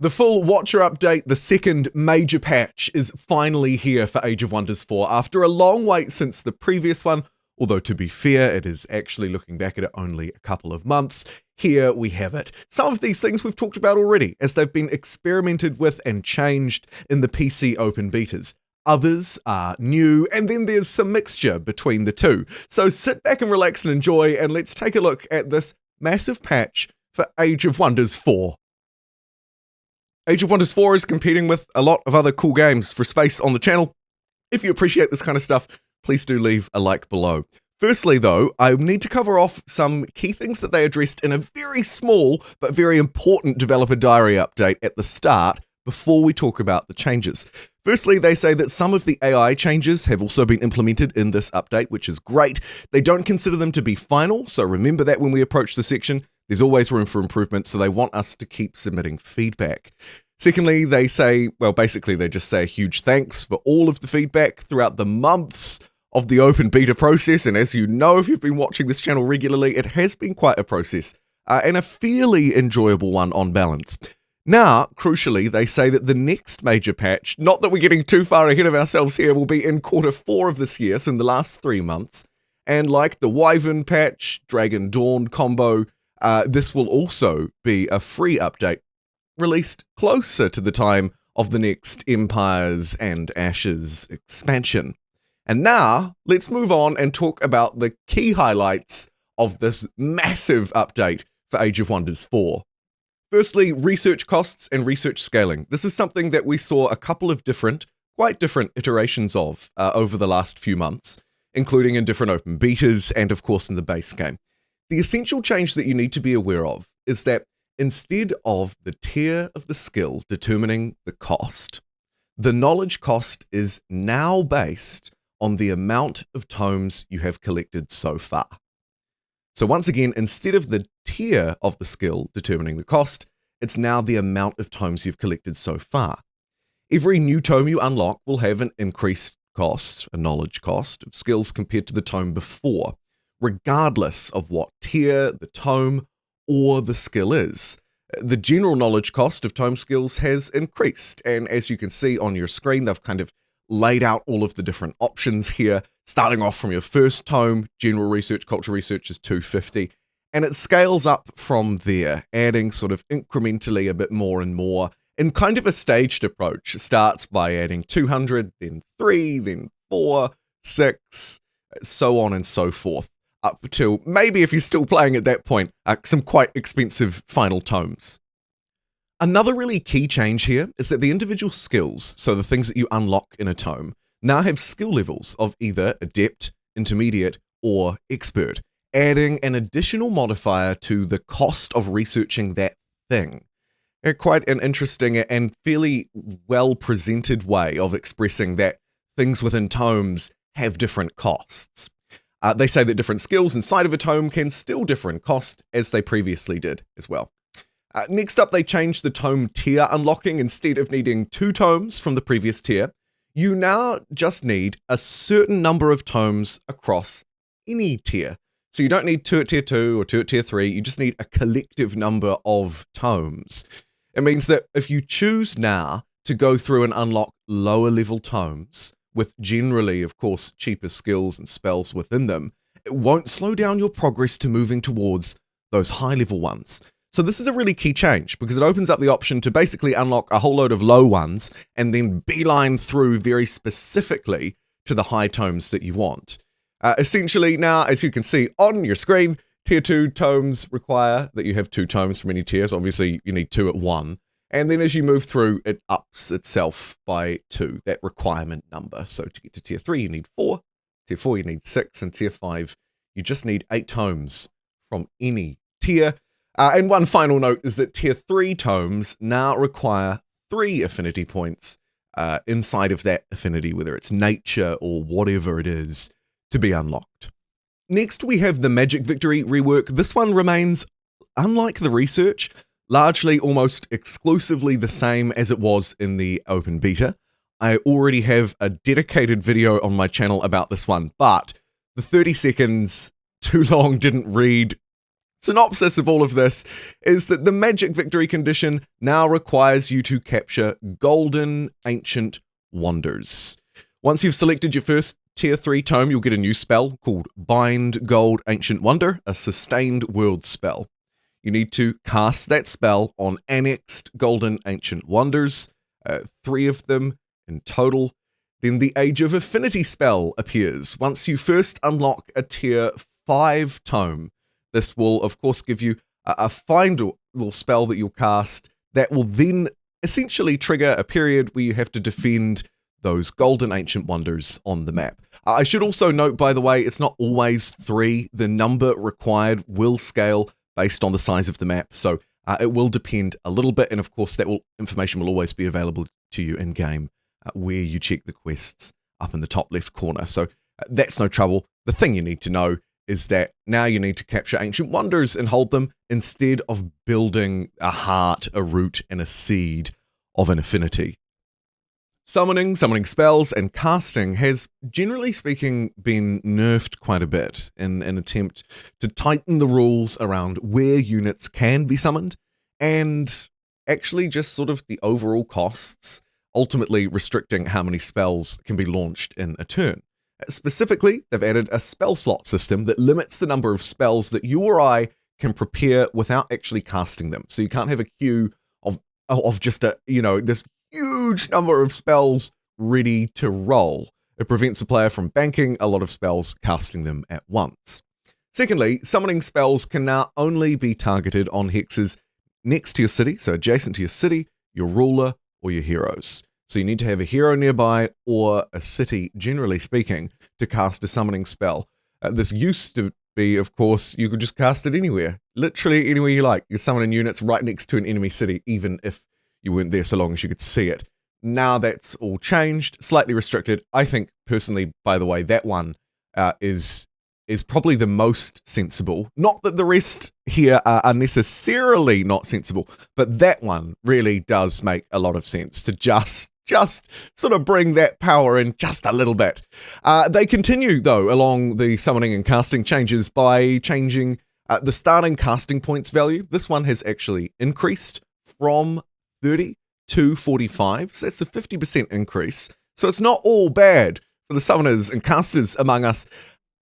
The full Watcher update, the second major patch, is finally here for Age of Wonders 4 after a long wait since the previous one, although to be fair, it is actually, looking back at it, only a couple of months. Here we have it. Some of these things we've talked about already, as they've been experimented with and changed in the PC open betas. Others are new, and then there's some mixture between the two. So sit back and relax and enjoy, and let's take a look at this massive patch for Age of Wonders 4. Age of Wonders 4 is competing with a lot of other cool games for space on the channel. If you appreciate this kind of stuff, please do leave a like below. Firstly, though, I need to cover off some key things that they addressed in a very small but very important developer diary update at the start before we talk about the changes. Firstly, they say that some of the AI changes have also been implemented in this update, which is great. They don't consider them to be final, so remember that when we approach the section. There's always room for improvement, so they want us to keep submitting feedback. Secondly, they say, well, basically they just say a huge thanks for all of the feedback throughout the months of the open beta process, and as you know, if you've been watching this channel regularly, it has been quite a process, and a fairly enjoyable one on balance. Now, crucially, they say that the next major patch, not that we're getting too far ahead of ourselves here, will be in Q4 of this year, so in the last 3 months, and like the Wyvern patch, Dragon Dawn combo, this will also be a free update, released closer to the time of the next Empires and Ashes expansion. And now, let's move on and talk about the key highlights of this massive update for Age of Wonders 4. Firstly, research costs and research scaling. This is something that we saw a couple of quite different iterations of over the last few months, including in different open betas and of course in the base game. The essential change that you need to be aware of is that instead of the tier of the skill determining the cost, the knowledge cost is now based on the amount of tomes you have collected so far. So once again, instead of the tier of the skill determining the cost, it's now the amount of tomes you've collected so far. Every new tome you unlock will have an increased cost, a knowledge cost, of skills compared to the tome before, regardless of what tier, the tome, or the skill is. The general knowledge cost of tome skills has increased, and as you can see on your screen, they've kind of laid out all of the different options here, starting off from your first tome, general research, culture research is 250, and it scales up from there, adding sort of incrementally a bit more and more, in kind of a staged approach. It starts by adding 200, then 3, then 4, 6, so on and so forth. Up till, maybe if you're still playing at that point, some quite expensive final tomes. Another really key change here is that the individual skills, so the things that you unlock in a tome, now have skill levels of either Adept, Intermediate, or Expert, adding an additional modifier to the cost of researching that thing. Quite an interesting and fairly well-presented way of expressing that things within tomes have different costs. They say that different skills inside of a tome can still differ in cost, as they previously did as well. Next up, they changed the tome tier unlocking. Instead of needing 2 tomes from the previous tier, you now just need a certain number of tomes across any tier. So you don't need 2 at tier 2 or 2 at tier 3, you just need a collective number of tomes. It means that if you choose now to go through and unlock lower level tomes, with generally, of course, cheaper skills and spells within them, it won't slow down your progress to moving towards those high-level ones. So this is a really key change, because it opens up the option to basically unlock a whole load of low ones, and then beeline through very specifically to the high tomes that you want. Essentially now, as you can see on your screen, tier 2 tomes require that you have 2 tomes from any tiers. Obviously, you need 2 at 1. And then as you move through, it ups itself by 2, that requirement number. So to get to tier 3, you need 4, tier 4, you need 6, and tier 5, you just need 8 tomes from any tier. And one final note is that tier 3 tomes now require 3 affinity points inside of that affinity, whether it's nature or whatever it is, to be unlocked. Next, we have the Magic Victory rework. This one remains, unlike the research, largely almost exclusively the same as it was in the open beta. I already have a dedicated video on my channel about this one, but the 30 seconds too long didn't read synopsis of all of this is that the magic victory condition now requires you to capture golden ancient wonders. Once you've selected your first tier 3 tome, you'll get a new spell called Bind Gold Ancient Wonder, a sustained world spell. You need to cast that spell on annexed golden ancient wonders, 3 of them in total. Then the Age of Affinity spell appears once you first unlock a tier 5 tome. This will, of course, give you a final spell that you'll cast that will then essentially trigger a period where you have to defend those golden ancient wonders on the map. I should also note, by the way, it's not always 3. The number required will scale based on the size of the map, so it will depend a little bit, and of course that information will always be available to you in-game where you check the quests up in the top left corner, so that's no trouble. The thing you need to know is that now you need to capture ancient wonders and hold them instead of building a heart, a root, and a seed of an affinity. Summoning spells, and casting has, generally speaking, been nerfed quite a bit in an attempt to tighten the rules around where units can be summoned, and actually just sort of the overall costs, ultimately restricting how many spells can be launched in a turn. Specifically, they've added a spell slot system that limits the number of spells that you or I can prepare without actually casting them. So you can't have a queue of just this huge number of spells ready to roll. It prevents the player from banking a lot of spells, casting them at once. Secondly, summoning spells can now only be targeted on hexes next to your city, so adjacent to your city, your ruler, or your heroes. So you need to have a hero nearby or a city, generally speaking, to cast a summoning spell. This used to be, of course, you could just cast it anywhere. Literally anywhere you like. You're summoning units right next to an enemy city, even if you weren't there, so long as you could see it. Now that's all changed, slightly restricted. I think, personally, by the way, that one is probably the most sensible. Not that the rest here are necessarily not sensible, but that one really does make a lot of sense to just sort of bring that power in just a little bit. They continue, though, along the summoning and casting changes by changing the starting casting points value. This one has actually increased from 30 to 45, so that's a 50% increase. So it's not all bad for the summoners and casters among us.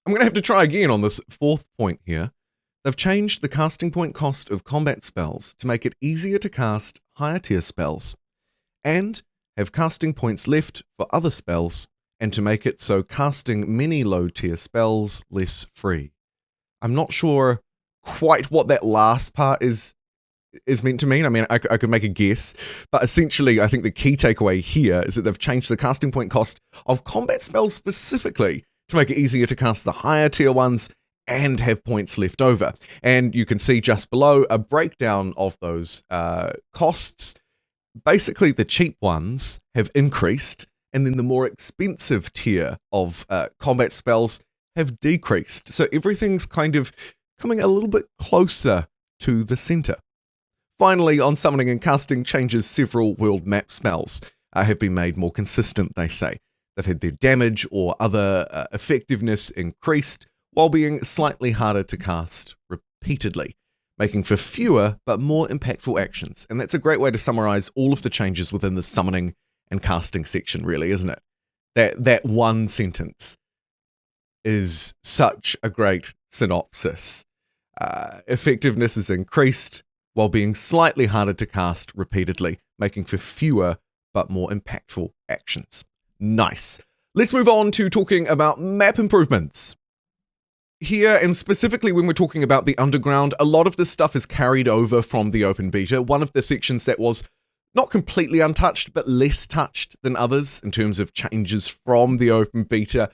I'm going to have to try again on this 4th point here. They've changed the casting point cost of combat spells to make it easier to cast higher tier spells, and have casting points left for other spells, and to make it so casting many low tier spells less free. I'm not sure quite what that last part is meant to mean. I mean, I could make a guess, but essentially I think the key takeaway here is that they've changed the casting point cost of combat spells specifically to make it easier to cast the higher tier ones and have points left over. And you can see just below a breakdown of those costs. Basically, the cheap ones have increased, and then the more expensive tier of combat spells have decreased. So everything's kind of coming a little bit closer to the center. Finally, on summoning and casting changes, several world map spells have been made more consistent, they say. They've had their damage or other effectiveness increased, while being slightly harder to cast repeatedly, making for fewer but more impactful actions. And that's a great way to summarize all of the changes within the summoning and casting section, really, isn't it? That one sentence is such a great synopsis. Effectiveness is increased while being slightly harder to cast repeatedly, making for fewer but more impactful actions. Nice. Let's move on to talking about map improvements. Here, and specifically when we're talking about the underground, a lot of this stuff is carried over from the open beta. One of the sections that was not completely untouched, but less touched than others in terms of changes from the open beta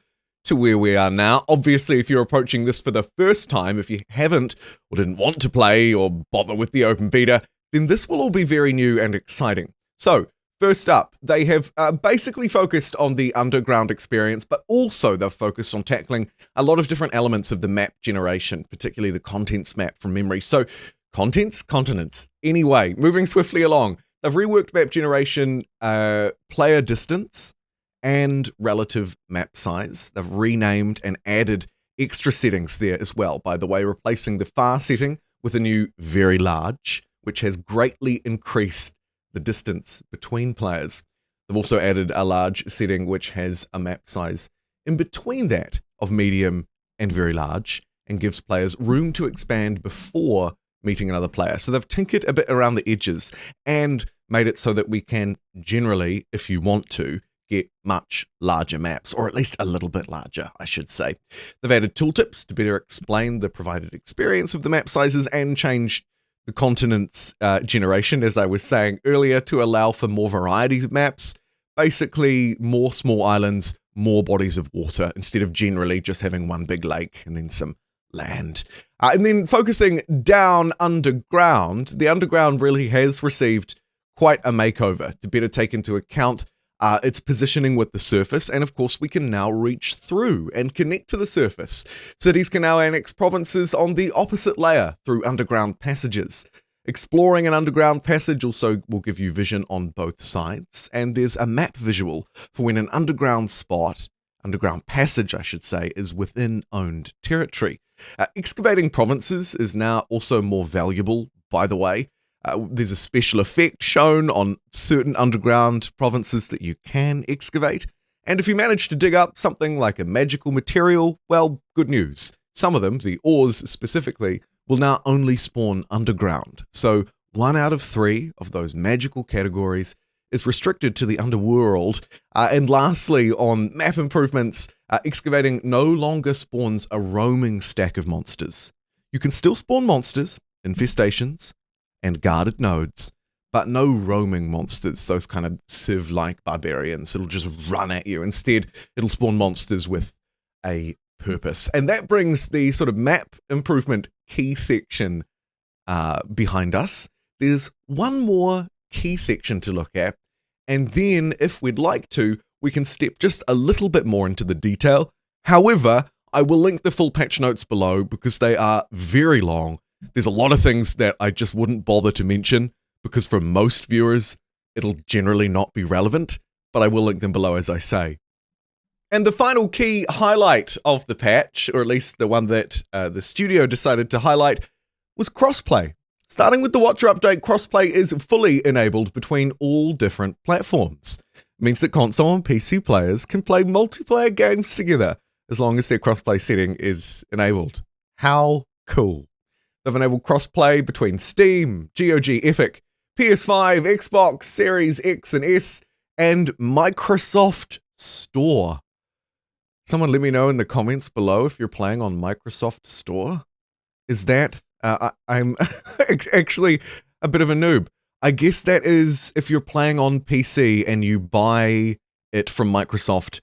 to where we are now. Obviously, if you're approaching this for the first time, if you haven't or didn't want to play or bother with the open beta, then this will all be very new and exciting. So, first up, they have basically focused on the underground experience, but also they've focused on tackling a lot of different elements of the map generation, particularly the contents map from memory. So, continents. Anyway, moving swiftly along, they've reworked map generation, player distance, and relative map size. They've renamed and added extra settings there as well, by the way, replacing the far setting with a new very large, which has greatly increased the distance between players. They've also added a large setting which has a map size in between that of medium and very large and gives players room to expand before meeting another player. So they've tinkered a bit around the edges and made it so that we can generally, if you want to, get much larger maps, or at least a little bit larger, I should say. They've added tooltips to better explain the provided experience of the map sizes and changed the continents generation, as I was saying earlier, to allow for more variety of maps. Basically, more small islands, more bodies of water, instead of generally just having one big lake and then some land. And then focusing down underground, the underground really has received quite a makeover to better take into account its positioning with the surface, and of course we can now reach through and connect to the surface. Cities can now annex provinces on the opposite layer through underground passages. Exploring an underground passage also will give you vision on both sides, and there's a map visual for when an underground passage I should say, is within owned territory. Excavating provinces is now also more valuable, by the way. There's a special effect shown on certain underground provinces that you can excavate. And if you manage to dig up something like a magical material, well, good news. Some of them, the ores specifically, will now only spawn underground. So 1 out of 3 of those magical categories is restricted to the underworld. And lastly, on map improvements, excavating no longer spawns a roaming stack of monsters. You can still spawn monsters, infestations, and guarded nodes, but no roaming monsters, those kind of civ-like barbarians. It'll just run at you. Instead, it'll spawn monsters with a purpose. And that brings the sort of map improvement key section behind us. There's one more key section to look at, and then, if we'd like to, we can step just a little bit more into the detail. However, I will link the full patch notes below because they are very long. There's a lot of things that I just wouldn't bother to mention because for most viewers, it'll generally not be relevant, but I will link them below as I say. And the final key highlight of the patch, or at least the one that the studio decided to highlight, was crossplay. Starting with the Watcher update, crossplay is fully enabled between all different platforms. It means that console and PC players can play multiplayer games together as long as their crossplay setting is enabled. How cool. They've enabled crossplay between Steam, GOG, Epic, PS5, Xbox, Series X and S, and Microsoft Store. Someone let me know in the comments below if you're playing on Microsoft Store. Is that... I'm actually a bit of a noob. I guess that is if you're playing on PC and you buy it from Microsoft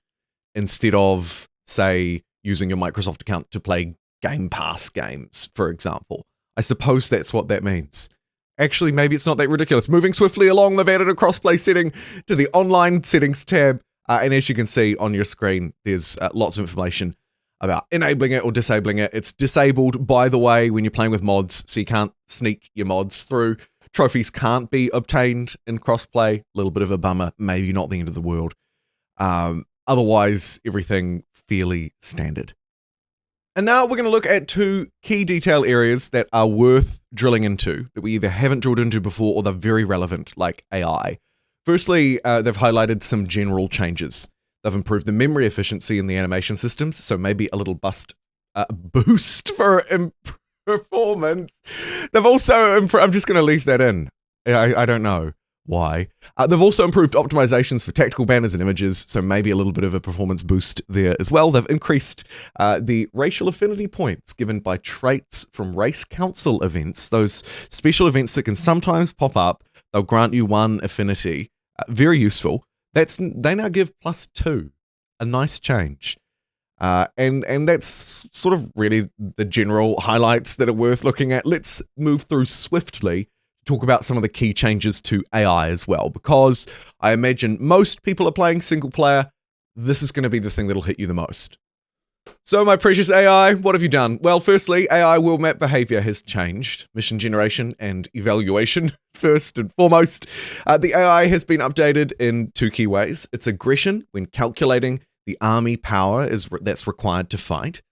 instead of, say, using your Microsoft account to play Game Pass games, for example. I suppose that's what that means. Actually, maybe it's not that ridiculous. Moving swiftly along, they've added a crossplay setting to the online settings tab. And as you can see on your screen, there's lots of information about enabling it or disabling it. It's disabled, by the way, when you're playing with mods, so you can't sneak your mods through. Trophies can't be obtained in crossplay. A little bit of a bummer, maybe not the end of the world. Otherwise, everything fairly standard. And now we're going to look at 2 key detail areas that are worth drilling into, that we either haven't drilled into before or they're very relevant, like AI. Firstly, they've highlighted some general changes. They've improved the memory efficiency in the animation systems, so maybe a little boost for performance. They've also I'm just going to leave that in. I don't know why. They've also improved optimizations for tactical banners and images, so maybe a little bit of a performance boost there as well. They've increased the racial affinity points given by traits from race council events, those special events that can sometimes pop up. They'll grant you 1 affinity. Very useful. They now give +2, a nice change. And that's sort of really the general highlights that are worth looking at. Let's move through swiftly to talk about some of the key changes to AI as well, because I imagine most people are playing single player. This is going to be the thing that'll hit you the most. So my precious AI, what have you done? Well, firstly, AI world map behavior has changed. Mission generation and evaluation, first and foremost. The AI has been updated in 2 key ways. It's aggression when calculating the army power that's required to fight.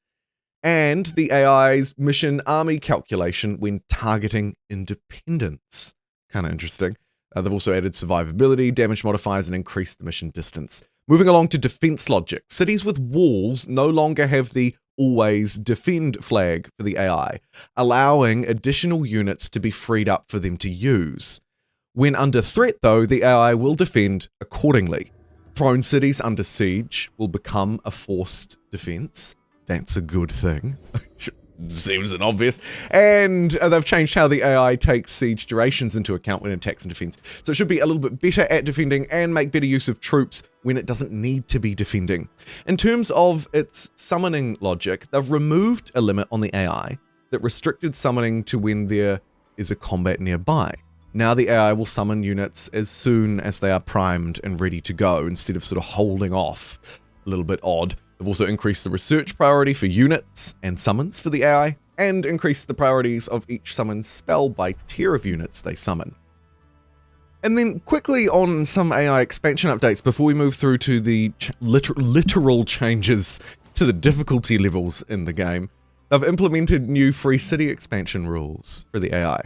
and the AI's mission army calculation when targeting independents. Kind of interesting. They've also added survivability, damage modifiers, and increased the mission distance. Moving along to defense logic. Cities with walls no longer have the always defend flag for the AI, allowing additional units to be freed up for them to use. When under threat, though, the AI will defend accordingly. Thrown cities under siege will become a forced defense. That's a good thing. Seems an obvious. And they've changed how the AI takes siege durations into account when it attacks and defends. So it should be a little bit better at defending and make better use of troops when it doesn't need to be defending. In terms of its summoning logic, they've removed a limit on the AI that restricted summoning to when there is a combat nearby. Now the AI will summon units as soon as they are primed and ready to go, instead of sort of holding off. A little bit odd. They've also increased the research priority for units and summons for the AI, and increased the priorities of each summoned spell by tier of units they summon. And then quickly on some AI expansion updates before we move through to the literal changes to the difficulty levels in the game. They've implemented new free city expansion rules for the AI.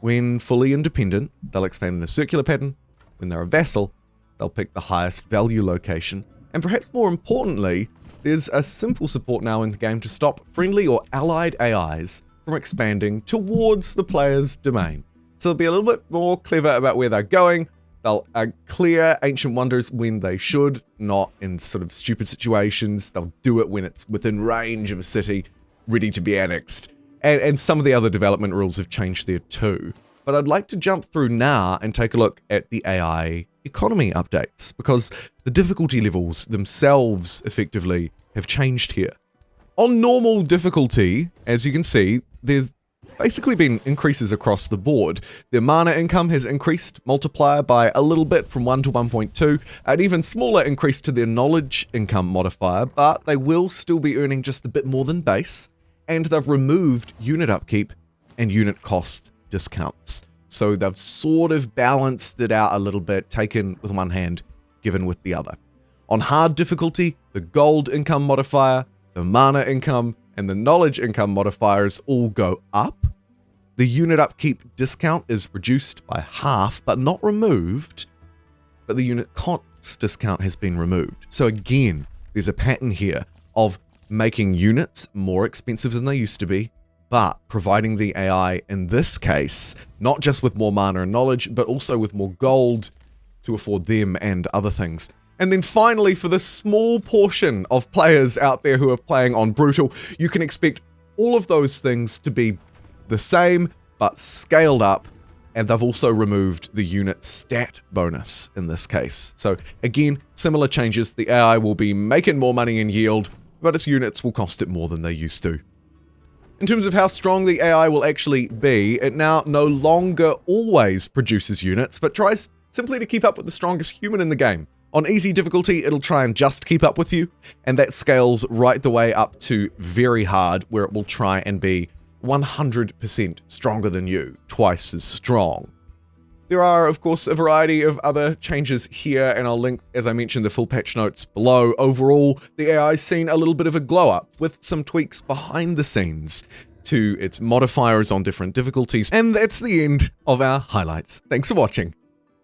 When fully independent, they'll expand in a circular pattern. When they're a vassal, they'll pick the highest value location. And perhaps more importantly, there's a simple support now in the game to stop friendly or allied AIs from expanding towards the player's domain. So they'll be a little bit more clever about where they're going. They'll clear ancient wonders when they should, not in sort of stupid situations. They'll do it when it's within range of a city, ready to be annexed. And some of the other development rules have changed there too. But I'd like to jump through now and take a look at the AI economy updates, because the difficulty levels themselves effectively have changed here. On normal difficulty, as you can see, there's basically been increases across the board. Their mana income has increased multiplier by a little bit from 1 to 1.2, an even smaller increase to their knowledge income modifier, but they will still be earning just a bit more than base, and they've removed unit upkeep and unit cost discounts. So they've sort of balanced it out a little bit, taken with one hand, given with the other. On hard difficulty, the gold income modifier, the mana income, and the knowledge income modifiers all go up. The unit upkeep discount is reduced by half, but not removed. But the unit cost discount has been removed. So again, there's a pattern here of making units more expensive than they used to be, but providing the AI, in this case, not just with more mana and knowledge, but also with more gold to afford them and other things. And then finally, for the small portion of players out there who are playing on Brutal, you can expect all of those things to be the same, but scaled up, and they've also removed the unit stat bonus in this case. So again, similar changes. The AI will be making more money in yield, but its units will cost it more than they used to. In terms of how strong the AI will actually be, it now no longer always produces units, but tries simply to keep up with the strongest human in the game. On easy difficulty, it'll try and just keep up with you, and that scales right the way up to very hard, where it will try and be 100% stronger than you, twice as strong. There are, of course, a variety of other changes here, and I'll link, as I mentioned, the full patch notes below. Overall, the AI's seen a little bit of a glow up, with some tweaks behind the scenes to its modifiers on different difficulties. And that's the end of our highlights. Thanks for watching.